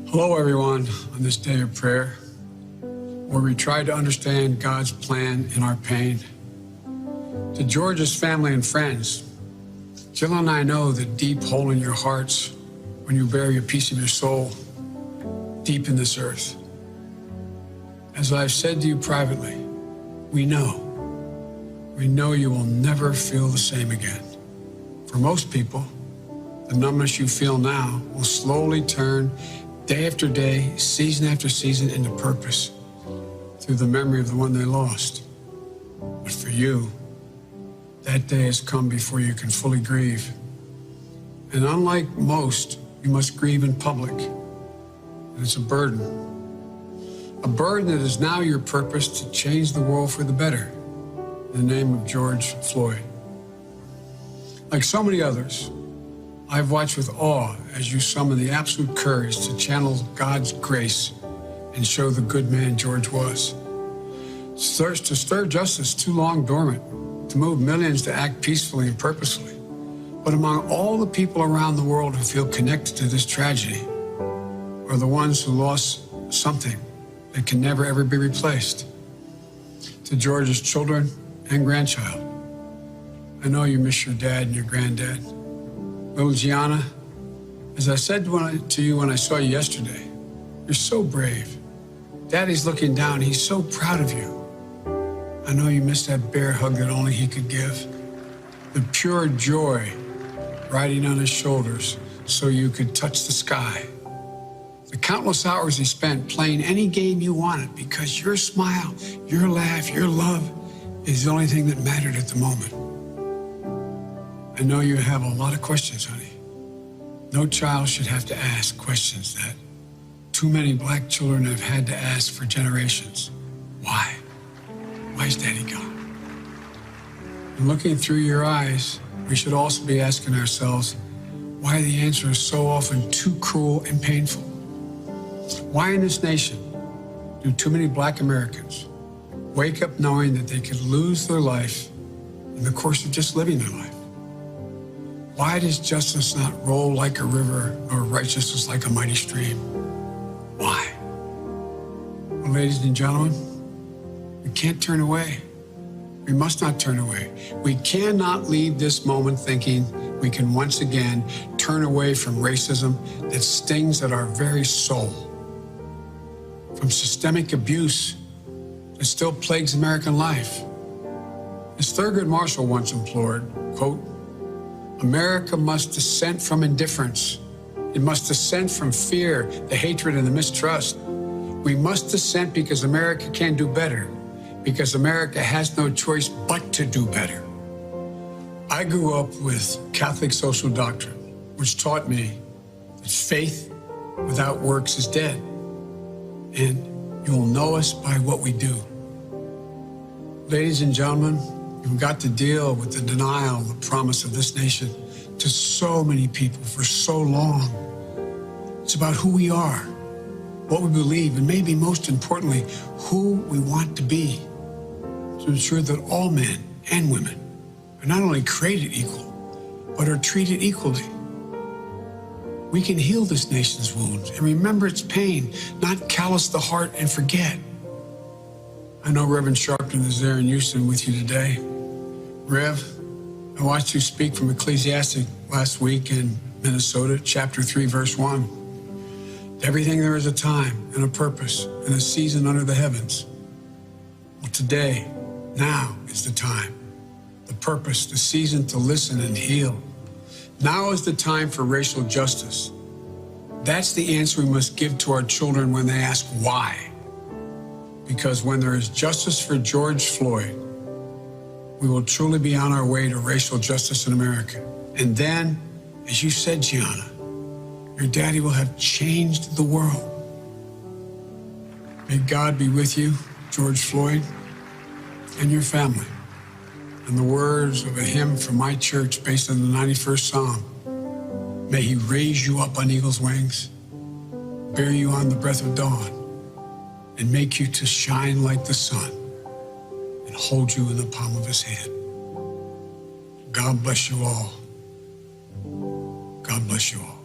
Hello, everyone, on this day of prayer, where we try to understand God's plan in our pain. To George's family and friends, Jill and I know the deep hole in your hearts when you bury a piece of your soul deep in this earth. As I've said to you privately, we know you will never feel the same again. For most people, the numbness you feel now will slowly turn day after day, season after season into purpose through the memory of the one they lost. But for you, that day has come before you can fully grieve. And unlike most, you must grieve in public. And it's a burden that is now your purpose to change the world for the better in the name of George Floyd. Like so many others, I've watched with awe as you summon the absolute courage to channel God's grace and show the good man George was. To stir justice too long dormant, to move millions to act peacefully and purposefully. But among all the people around the world who feel connected to this tragedy are the ones who lost something that can never ever be replaced. To George's children and grandchild, I know you miss your dad and your granddad. Little Gianna, as I said to you when I saw you yesterday, you're so brave. Daddy's looking down. He's so proud of you. I know you miss that bear hug that only he could give. The pure joy riding on his shoulders so you could touch the sky. The countless hours he spent playing any game you wanted because your smile, your laugh, your love is the only thing that mattered at the moment. I know you have a lot of questions, honey. No child should have to ask questions that too many black children have had to ask for generations. Why? Why's Daddy gone? And looking through your eyes, we should also be asking ourselves why the answer is so often too cruel and painful. Why in this nation do too many black Americans wake up knowing that they could lose their life in the course of just living their life? Why does justice not roll like a river or righteousness like a mighty stream? Why? Well, ladies and gentlemen, we can't turn away. We must not turn away. We cannot leave this moment thinking we can once again turn away from racism that stings at our very soul, from systemic abuse that still plagues American life. As Thurgood Marshall once implored, quote, America must dissent from indifference. It must dissent from fear, the hatred, and the mistrust. We must dissent because America can do better, because America has no choice but to do better. I grew up with Catholic social doctrine, which taught me that faith without works is dead, and you'll know us by what we do. Ladies and gentlemen, we've got to deal with the denial of the promise of this nation to so many people for so long. It's about who we are, what we believe, and maybe most importantly, who we want to be, to ensure that all men and women are not only created equal, but are treated equally. We can heal this nation's wounds and remember its pain, not callous the heart and forget. I know Reverend Sharpton is there in Houston with you today. Rev, I watched you speak from Ecclesiastes last week in Minnesota, chapter 3, verse 1. To everything there is a time and a purpose and a season under the heavens. Well, today, now is the time, the purpose, the season to listen and heal. Now is the time for racial justice. That's the answer we must give to our children when they ask why. Because when there is justice for George Floyd, we will truly be on our way to racial justice in America. And then, as you said, Gianna, your daddy will have changed the world. May God be with you, George Floyd, and your family. In the words of a hymn from my church based on the 91st Psalm, may he raise you up on eagle's wings, bear you on the breath of dawn, and make you to shine like the sun, and hold you in the palm of his hand. God bless you all. God bless you all.